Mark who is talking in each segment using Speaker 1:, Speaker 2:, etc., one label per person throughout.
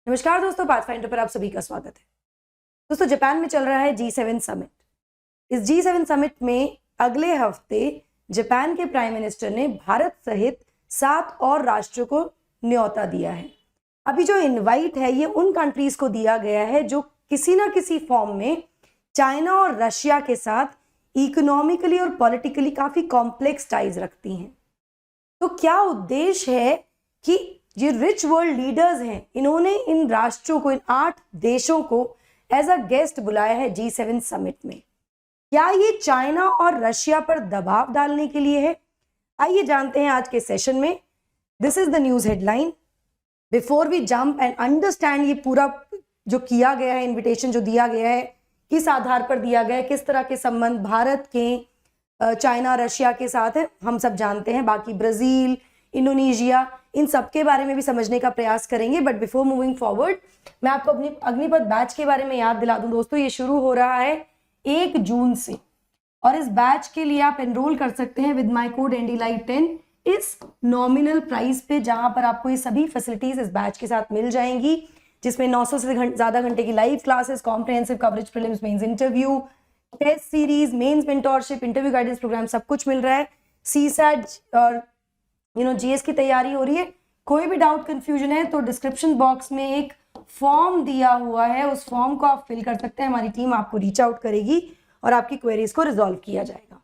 Speaker 1: नमस्कार दोस्तों, पाथफाइंडर पर आप सभी का स्वागत है। दोस्तों, जापान में चल रहा है G7 समिट। इस G7 समिट में अगले हफ्ते जापान के प्राइम मिनिस्टर ने भारत सहित 7 और राष्ट्रों को न्योता दिया है। अभी जो इनवाइट है ये उन कंट्रीज को दिया गया है जो किसी ना किसी फॉर्म में चाइना और रशिया के साथ इकोनॉमिकली और पॉलिटिकली काफी कॉम्प्लेक्स टाइज रखती हैं। तो क्या उद्देश्य है कि ये रिच वर्ल्ड लीडर्स हैं, इन्होंने इन राष्ट्रों को, इन 8 देशों को एज अ गेस्ट बुलाया है G7 समिट में। क्या ये चाइना और रशिया पर दबाव डालने के लिए है? आइए जानते हैं आज के सेशन में। This is the news headline. Before we jump and understand ये पूरा जो किया गया है, इन्विटेशन जो दिया गया है, किस आधार पर दिया गया है, किस तरह के संबंध भारत के चाइना रशिया के साथ है, हम सब जानते हैं। बाकी ब्राजील, इंडोनेशिया, इन सब के बारे में भी समझने का प्रयास करेंगे। बट बिफोर मूविंग फॉरवर्ड, मैं आपको अपनी अग्निपथ बैच के बारे में याद दिला दूं। दोस्तों, ये शुरू हो रहा है 1 जून से और इस बैच के लिए आप एनरोल कर सकते हैं विद माय कोड NDLive10 इस नॉमिनल प्राइस पे, जहां पर आपको ये सभी फैसिलिटीज इस बैच के साथ मिल जाएंगी, जिसमें 900 से ज्यादा घंटे की live classes, comprehensive coverage, prelims, mains interview, test series, mains mentorship, interview guidance program, सब कुछ मिल रहा है। CSAT और GS की तैयारी हो रही है। कोई भी डाउट कंफ्यूजन है तो डिस्क्रिप्शन बॉक्स में एक फॉर्म दिया हुआ है, उस फॉर्म को आप फिल कर सकते हैं। हमारी टीम आपको रीच आउट करेगी और आपकी क्वेरीज को रिजॉल्व किया जाएगा।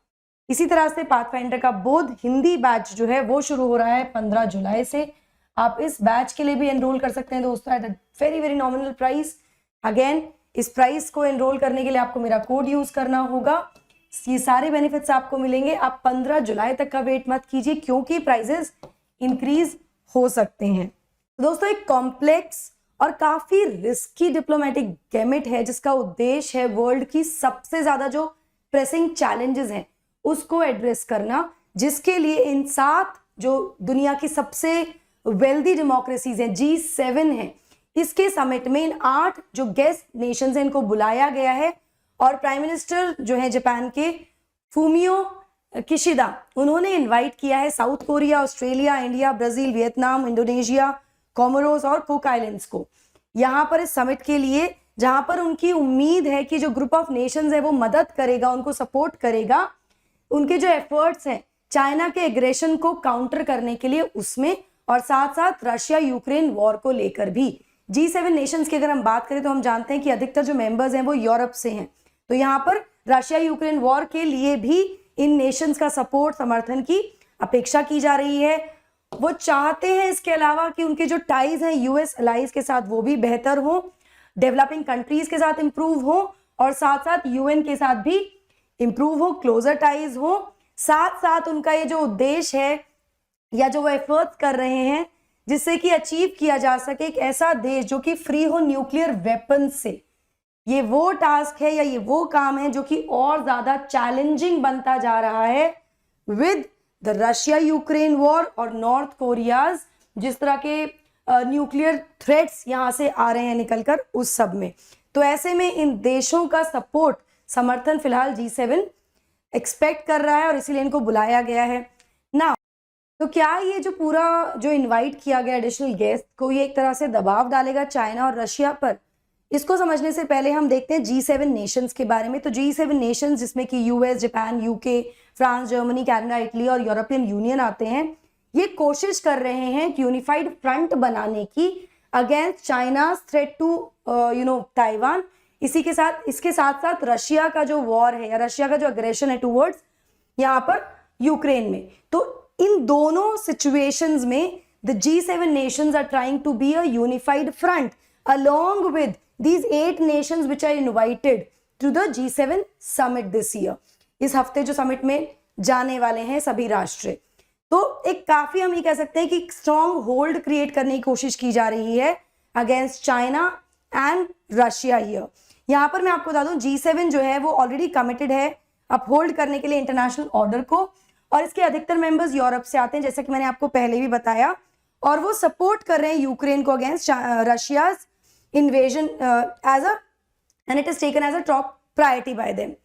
Speaker 1: इसी तरह से पाथफाइंडर का बोध हिंदी बैच जो है वो शुरू हो रहा है 15 जुलाई से। आप इस बैच के लिए भी एनरोल कर सकते हैं दोस्तों, at a very very nominal price. Again, इस प्राइस को एनरोल करने के लिए आपको मेरा कोड यूज करना होगा। ये सारे बेनिफिट्स आपको मिलेंगे। आप 15 जुलाई तक का वेट मत कीजिए, क्योंकि प्राइजेस इंक्रीज हो सकते हैं। दोस्तों, एक कॉम्प्लेक्स और काफी रिस्की डिप्लोमेटिक गैमेट है, जिसका उद्देश्य है वर्ल्ड की सबसे ज्यादा जो प्रेसिंग चैलेंजेस हैं उसको एड्रेस करना, जिसके लिए इन 7 जो दुनिया की सबसे वेल्दी डेमोक्रेसीज हैं, G7 है, इसके समिट में इन 8 जो गेस्ट नेशंस हैं इनको बुलाया गया है। और प्राइम मिनिस्टर जो है जापान के फूमियो किशिदा, उन्होंने इनवाइट किया है south Korea, Australia, India, Brazil, Vietnam, Indonesia, Comoros और कुक आइलैंड्स को यहाँ पर इस समिट के लिए, जहां पर उनकी उम्मीद है कि जो ग्रुप ऑफ नेशंस है वो मदद करेगा, उनको सपोर्ट करेगा, उनके जो एफर्ट्स हैं चाइना के एग्रेशन को काउंटर करने के लिए उसमें, और साथ साथ रशिया यूक्रेन वॉर को लेकर भी। G7 नेशंस की अगर हम बात करें तो हम जानते हैं कि अधिकतर जो मेंबर्स हैं वो यूरोप से हैं। तो यहाँ पर रशिया यूक्रेन वॉर के लिए भी इन नेशंस का सपोर्ट, समर्थन की अपेक्षा की जा रही है। वो चाहते हैं इसके अलावा कि उनके जो टाइज हैं US अलाइज के साथ वो भी बेहतर हो, डेवलपिंग कंट्रीज के साथ इंप्रूव हो, और साथ साथ UN के साथ भी इंप्रूव हो, क्लोजर टाइज हो। साथ साथ उनका ये जो उद्देश्य है या जो वो एफर्ट्स कर रहे हैं, जिससे कि अचीव किया जा सके एक ऐसा देश जो कि फ्री हो न्यूक्लियर वेपन से, ये वो टास्क है या ये वो काम है जो कि और ज्यादा चैलेंजिंग बनता जा रहा है with the Russia Ukraine war और नॉर्थ कोरियाज, जिस तरह के न्यूक्लियर थ्रेट्स यहां से आ रहे हैं निकलकर उस सब में। तो ऐसे में इन देशों का सपोर्ट, समर्थन फिलहाल G7 एक्सपेक्ट कर रहा है और इसीलिए इनको बुलाया गया है ना। तो क्या ये जो पूरा जो इनवाइट किया गया एडिशनल गेस्ट को, ये एक तरह से दबाव डालेगा चाइना और रशिया पर? इसको समझने से पहले हम देखते हैं G7 नेशंस के बारे में। तो G7 नेशंस, जिसमें कि US, Japan, UK, France, Germany, Canada, Italy और यूरोपियन यूनियन आते हैं, ये कोशिश कर रहे हैं कि यूनिफाइड फ्रंट बनाने की against China threat to Taiwan. इसके साथ साथ रशिया का जो वॉर है या रशिया का जो अग्रेशन है टूवर्ड्स यहाँ पर यूक्रेन में। तो इन दोनों सिचुएशंस में the G7 nations are trying to be a unified front along with these 8 nations which are invited to the G7 summit this year। इस हफ्ते जो समिट में जाने वाले हैं सभी राष्ट्र, तो एक काफी हम ये कह सकते हैं कि स्ट्रॉन्ग होल्ड क्रिएट करने की कोशिश की जा रही है against China and Russia here. यहाँ पर मैं आपको बता दूं, G7 जो है वो ऑलरेडी कमिटेड है अपहोल्ड करने के लिए इंटरनेशनल ऑर्डर को, और इसके अधिकतर मेंबर्स यूरोप से आते हैं, जैसा कि मैंने आपको पहले भी बताया, और वो सपोर्ट कर रहे हैं यूक्रेन को against Russia's invasion and it is taken as a top priority by them.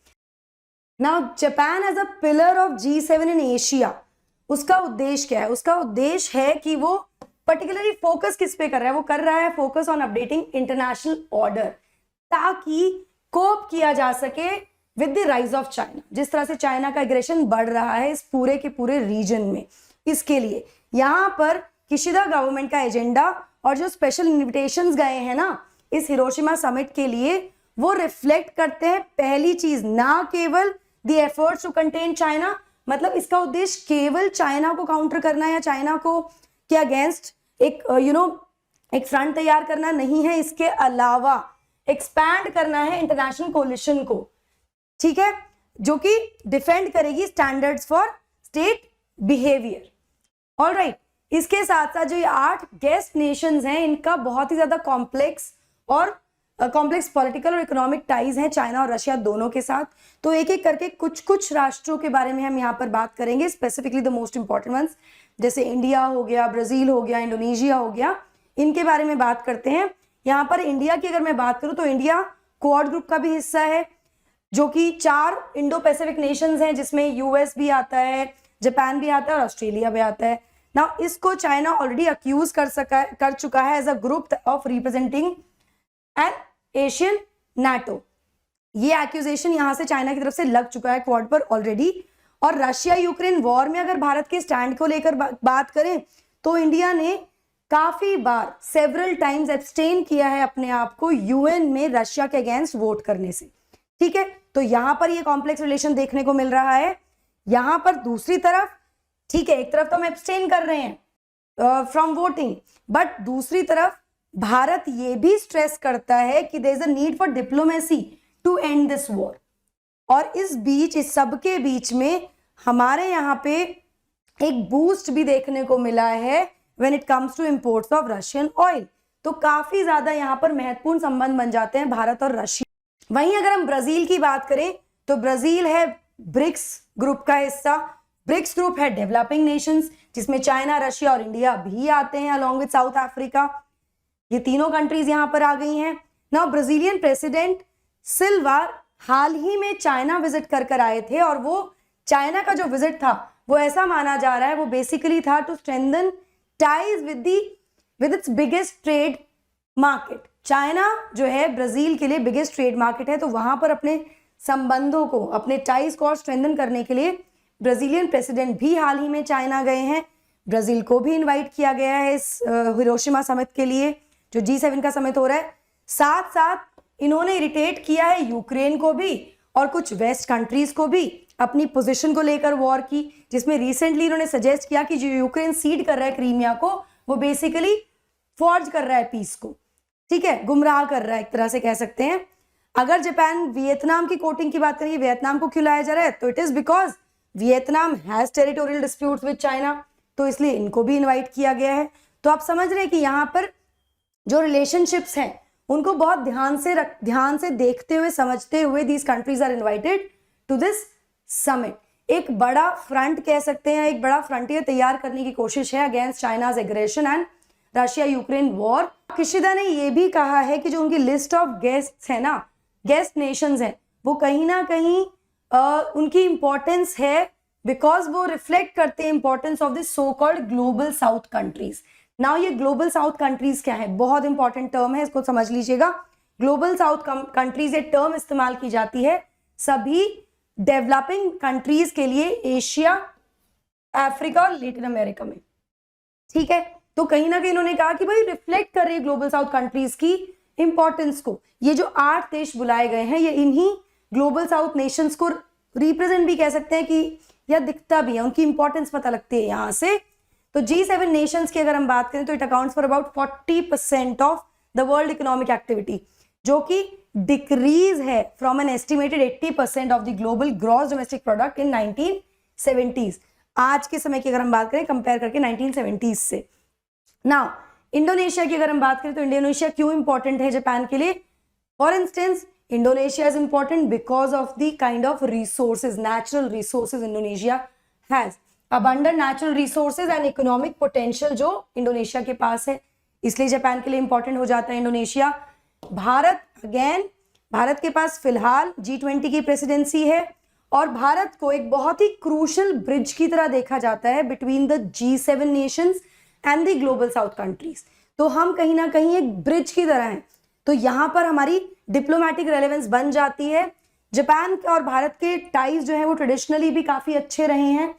Speaker 1: Now Japan as a pillar of G7 in Asia, उसका उद्देश्य क्या है? उसका उद्देश्य है कि वो पर्टिकुलरली फोकस किस पे कर रहा है? वो कर रहा है focus on updating international order, ताकि कोप किया जा सके with the rise of China. जिस तरह से चाइना का एग्रेशन बढ़ रहा है इस पूरे के पूरे रीजन में, इसके लिए यहाँ पर किशिदा गवर्नमेंट का एजेंडा और जो स्पेशल इन्विटेशंस गए हैं ना इस हिरोशिमा समिट के लिए, वो रिफ्लेक्ट करते हैं पहली चीज, ना केवल the efforts to contain China, मतलब इसका उद्देश्य केवल चाइना को काउंटर करना या चाइना को के अगेंस्ट एक एक फ्रंट तैयार करना नहीं है, इसके अलावा एक्सपैंड करना है इंटरनेशनल कोलिशन को, ठीक है, जो कि डिफेंड करेगी standards for state behaviour. Alright, इसके साथ साथ जो ये 8 गेस्ट नेशंस हैं इनका बहुत ही ज्यादा कॉम्प्लेक्स पॉलिटिकल और इकोनॉमिक टाइज हैं चाइना और रशिया दोनों के साथ। तो एक एक करके कुछ कुछ राष्ट्रों के बारे में हम यहाँ पर बात करेंगे, specifically the most important ones, जैसे इंडिया हो गया, ब्राजील हो गया, इंडोनेशिया हो गया, इनके बारे में बात करते हैं। यहाँ पर इंडिया की अगर मैं बात करूँ तो इंडिया क्वाड ग्रुप का भी हिस्सा है, जो कि 4 इंडो पैसिफिक नेशंस हैं, जिसमें यूएस भी आता है, जापान भी आता है और ऑस्ट्रेलिया भी आता है। ना इसको चाइना ऑलरेडी अक्यूज कर चुका है as a group of representing an Asian NATO. ये एक्यूजेशन यहां से चाइना की तरफ से लग चुका है क्वाड पर ऑलरेडी। और रशिया यूक्रेन वॉर में अगर भारत के स्टैंड को लेकर बात करें तो इंडिया ने काफी बार सेवरल टाइम्स एब्सटेन किया है अपने आप को यूएन में रशिया के अगेंस्ट वोट करने से, ठीक है। तो यहां पर ये कॉम्प्लेक्स रिलेशन देखने को मिल रहा है। यहां पर दूसरी तरफ, ठीक है, एक तरफ तो हम एब्सटेन कर रहे हैं फ्रॉम वोटिंग, बट दूसरी तरफ भारत ये भी स्ट्रेस करता है कि there is a need for diplomacy to end this war. और इस सबके बीच में हमारे यहाँ पे एक बूस्ट भी देखने को मिला है when it comes to imports of Russian oil. तो काफी ज्यादा यहाँ पर महत्वपूर्ण संबंध बन जाते हैं भारत और रशिया। वहीं अगर हम ब्राजील की बात करें तो ब्राजील है ब्रिक्स ग्रुप का हिस्सा। ब्रिक्स ग्रुप है डेवलपिंग नेशंस, जिसमें चाइना, रशिया और इंडिया भी आते हैं अलॉन्ग विद साउथ अफ्रीका। ये तीनों कंट्रीज यहां पर आ गई हैं। नाउ ब्राजीलियन प्रेसिडेंट सिल्वा हाल ही में चाइना विजिट कर आए थे, और वो चाइना का जो विजिट था वो ऐसा माना जा रहा है वो बेसिकली था to strengthen ties with its biggest trade market. China जो है ब्राजील के लिए बिगेस्ट ट्रेड मार्केट है, तो वहां पर अपने संबंधों को, अपने टाइज को स्ट्रेंथन करने के लिए ब्राजीलियन प्रेसिडेंट भी हाल ही में चाइना गए हैं। ब्राजील को भी इनवाइट किया गया है इस हिरोशिमा समिट के लिए, जो G7 का समिट हो रहा है। साथ साथ इन्होंने इरिटेट किया है यूक्रेन को भी और कुछ वेस्ट कंट्रीज को भी अपनी पोजीशन को लेकर वॉर की, जिसमें रिसेंटली इन्होंने सजेस्ट किया कि जो यूक्रेन सीड कर रहा है क्रीमिया को, वो बेसिकली फॉर्ज कर रहा है पीस को, ठीक है, गुमराह कर रहा है एक तरह से कह सकते हैं। अगर जापान वियतनाम की कोटिंग की बात करें, वियतनाम को क्यों लाया जा रहा है, तो it is because Vietnam has territorial disputes with China, तो इसलिए इनको भी इनवाइट किया गया है। तो आप समझ रहे हैं कि यहाँ पर जो रिलेशनशिप्स हैं उनको बहुत ध्यान से देखते हुए, समझते हुए these countries are invited to this summit. एक बड़ा फ्रंट कह सकते हैं, एक बड़ा फ्रंटियर तैयार करने की कोशिश है against China's aggression and Russia Ukraine war. Kishida ने यह भी कहा है कि जो उनकी लिस्ट ऑफ गेस्ट्स है ना, गेस्ट नेशंस हैं, वो कहीं ना कहीं उनकी इंपॉर्टेंस है बिकॉज वो रिफ्लेक्ट करते हैं importance of this so called global south countries. Now ये ग्लोबल साउथ कंट्रीज क्या है, बहुत इंपॉर्टेंट टर्म है, इसको समझ लीजिएगा। ग्लोबल साउथ कंट्रीज ये टर्म इस्तेमाल की जाती है सभी डेवलपिंग कंट्रीज के लिए, एशिया, अफ्रीका और लैटिन अमेरिका में, ठीक है। तो कहीं ना कहीं इन्होंने कहा कि भाई रिफ्लेक्ट कर रही है ग्लोबल साउथ कंट्रीज की इंपॉर्टेंस को। ये जो 8 देश बुलाए गए हैं, ये इन्हीं ग्लोबल साउथ नेशंस को रिप्रेजेंट भी कह सकते हैं कि या दिखता भी है, उनकी इंपॉर्टेंस पता लगती है यहां से। तो G7 नेशंस की अगर हम बात करें तो it accounts for about 40% of the world economic activity, जो कि डिक्रीज है from an estimated 80% of the global gross domestic product in 1970s। आज के समय की अगर हम बात करें कंपेयर करके 1970s से। नाउ इंडोनेशिया की अगर हम बात करें तो इंडोनेशिया क्यों इंपॉर्टेंट है जापान के लिए? For instance Indonesia is important because of the kind of resources, natural resources Indonesia has. Abundant natural resources and economic potential जो इंडोनेशिया के पास है, इसलिए जापान के लिए इंपॉर्टेंट हो जाता है इंडोनेशिया। भारत के पास फिलहाल G20 की प्रेसिडेंसी है, और भारत को एक बहुत ही क्रूशल ब्रिज की तरह देखा जाता है between the G7 Nations and the global south countries. तो हम कहीं ना कहीं एक ब्रिज की तरह हैं। तो यहाँ पर हमारी डिप्लोमेटिक रेलेवेंस बन जाती है। जापान और भारत के टाइज जो है वो ट्रेडिशनली भी काफी अच्छे रहे हैं,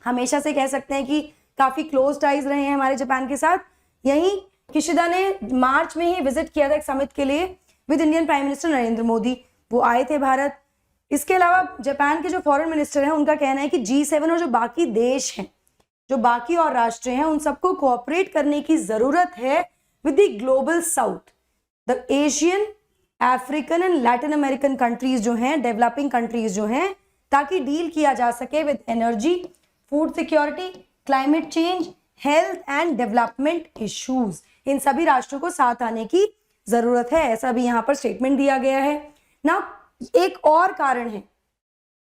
Speaker 1: हमेशा से कह सकते हैं कि काफी क्लोज टाइज रहे हैं हमारे जापान के साथ। यहीं किशिदा ने मार्च में ही विजिट किया था एक समिट के लिए with Indian prime minister Narendra Modi, वो आए थे भारत। इसके अलावा जापान के जो फॉरेन मिनिस्टर हैं उनका कहना है कि G7 और जो बाकी देश हैं, जो बाकी और राष्ट्र हैं, उन सबको कोऑपरेट करने की जरूरत है with the global south, the Asian, African and Latin American countries जो हैं, डेवलपिंग कंट्रीज जो हैं, ताकि डील किया जा सके with energy, food security, climate change, health and development issues. इन सभी राष्ट्रों को साथ आने की जरूरत है, ऐसा भी यहाँ पर स्टेटमेंट दिया गया है ना। एक और कारण है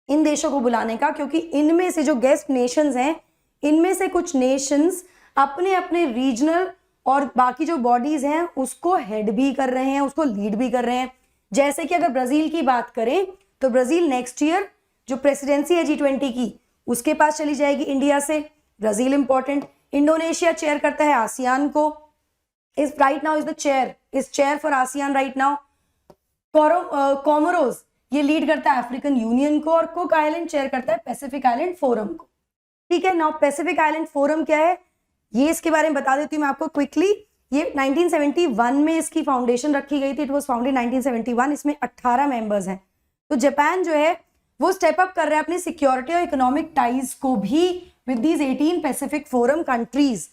Speaker 1: इन देशों को बुलाने का, क्योंकि इनमें से जो गेस्ट नेशंस हैं, इनमें से कुछ नेशंस अपने अपने रीजनल और बाकी जो बॉडीज हैं उसको हेड भी कर रहे हैं, उसको लीड भी कर रहे हैं। जैसे कि अगर ब्राजील की बात करें तो ब्राजील नेक्स्ट ईयर जो प्रेसिडेंसी है G20 की, उसके पास चली जाएगी इंडिया से, ब्राजील इंपॉर्टेंट। इंडोनेशिया चेयर करता है आसियान को, is right now is the chair for ASEAN right now. Comoros ये लीड करता है अफ्रीकन यूनियन को, और कुक आइलैंड चेयर करता है पैसिफिक आइलैंड फोरम को। ठीक है, नाउ पैसिफिक आइलैंड फोरम क्या है ये इसके बारे में बता देती हूँ मैं आपको क्विकली। ये 1971 में इसकी फाउंडेशन रखी गई थी, इट वाज फाउंडेड 1971। इसमें 18 मेंबर्स हैं। तो जापान जो है वो स्टेप अप कर रहा है अपनी सिक्योरिटी और इकोनॉमिक टाइज को भी with these 18 Pacific forum countries.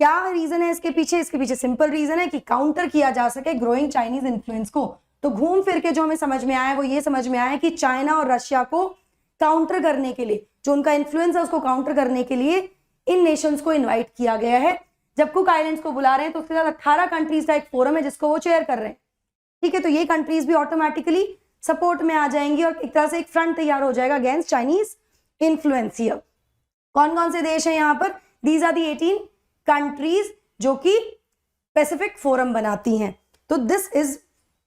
Speaker 1: क्या रीजन है इसके पीछे? इसके पीछे सिंपल रीजन है कि काउंटर किया जा सके ग्रोइंग चाइनीज इन्फ्लुएंस को। तो घूम फिर के जो हमें समझ में आया वो ये समझ में आया कि चाइना और रशिया को काउंटर करने के लिए, जो उनका इन्फ्लुएंस है उसको काउंटर करने के लिए इन नेशंस को इनवाइट किया गया है। जब कुक आइलैंड्स को बुला रहे हैं तो उसके साथ 18 कंट्रीज का एक फोरम है जिसको वो चेयर कर रहे हैं। ठीक है, तो ये कंट्रीज भी ऑटोमेटिकली सपोर्ट में आ जाएंगी और एक तरह से एक फ्रंट तैयार हो जाएगा अगेंस्ट चाइनीज इन्फ्लुएंस हियर। कौन कौन से देश हैं यहाँ पर? दीज आर दी 18 कंट्रीज जो कि पैसिफिक फोरम बनाती हैं। तो this is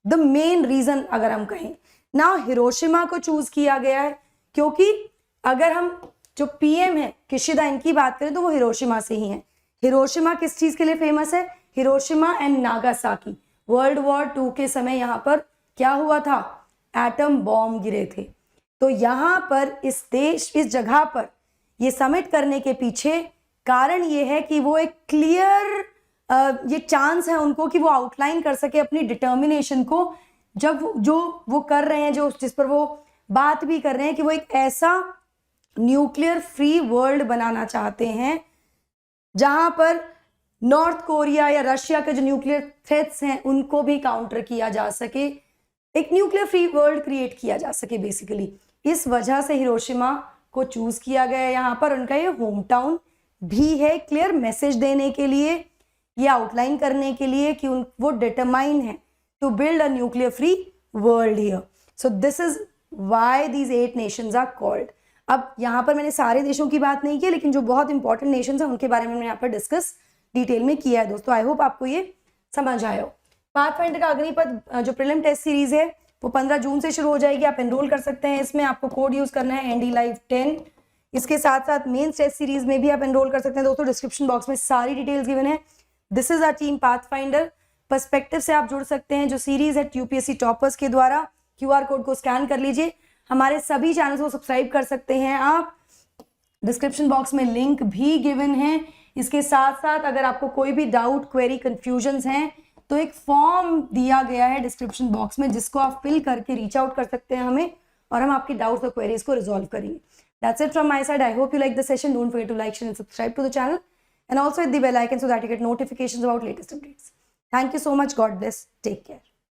Speaker 1: the main reason अगर हम कहें। नाउ हिरोशिमा को चूज किया गया है क्योंकि अगर हम जो पीएम है किशिदा इनकी बात करें तो वो हिरोशिमा से ही हैं। हिरोशिमा किस चीज के लिए फेमस है? Hiroshima and Nagasaki. World war 2 के समय यहाँ पर क्या हुआ था? एटम बॉम्ब गिरे थे। तो यहाँ पर इस जगह पर ये समिट करने के पीछे कारण ये है कि वो एक क्लियर ये चांस है उनको कि वो आउटलाइन कर सके अपनी डिटर्मिनेशन को, जब जो वो कर रहे हैं, जो जिस पर वो बात भी कर रहे हैं कि वो एक ऐसा न्यूक्लियर फ्री वर्ल्ड बनाना चाहते हैं जहां पर नॉर्थ कोरिया या रशिया के जो न्यूक्लियर थ्रेट्स हैं उनको भी काउंटर किया जा सके, एक न्यूक्लियर फ्री वर्ल्ड क्रिएट किया जा सके बेसिकली। इस वजह से हिरोशिमा को चूज किया गया यहाँ पर। उनका ये होम टाउन भी है, क्लियर मैसेज देने के लिए, ये आउटलाइन करने के लिए कि वो डिटरमाइन है to build a nuclear free world here. So this is why these 8 nations are called. अब यहाँ पर मैंने सारे देशों की बात नहीं की, लेकिन जो बहुत इंपॉर्टेंट नेशंस हैं उनके बारे में मैंने यहाँ पर डिस्कस डिटेल में किया है दोस्तों। आई होप आपको ये समझ आया हो। पाथफाइंडर का अग्निपथ जो प्रीलिम टेस्ट सीरीज है वो 15 जून से शुरू हो जाएगी। आप एनरोल कर सकते हैं इसमें। आपको कोड यूज करना है ND Live 10। इसके साथ साथ मेन टेस्ट सीरीज में भी आप एनरोल कर सकते हैं दोस्तों। डिस्क्रिप्शन बॉक्स में सारी डिटेल्स गिवन है। This is our team Pathfinder. Perspective से आप जुड़ सकते हैं जो सीरीज है UPSC टॉपर्स के द्वारा। QR कोड को स्कैन कर लीजिए। हमारे सभी चैनल्स को सब्सक्राइब कर सकते हैं आप। डिस्क्रिप्शन बॉक्स में लिंक भी गिवन है। इसके साथ साथ अगर आपको कोई भी डाउट, क्वेरी, कंफ्यूजन्स हैं तो एक फॉर्म दिया गया है डिस्क्रिप्शन बॉक्स में जिसको आप फिल करके रीच आउट कर सकते हैं हमें, और हम आपकी डाउट्स और क्वेरीज को रिजॉल्व करेंगे। That's it from my side. I hope you like the session. Don't forget to like, share and subscribe to the channel, and also hit the bell icon so that you get notifications about latest updates. Thank you so much. God bless. Take care.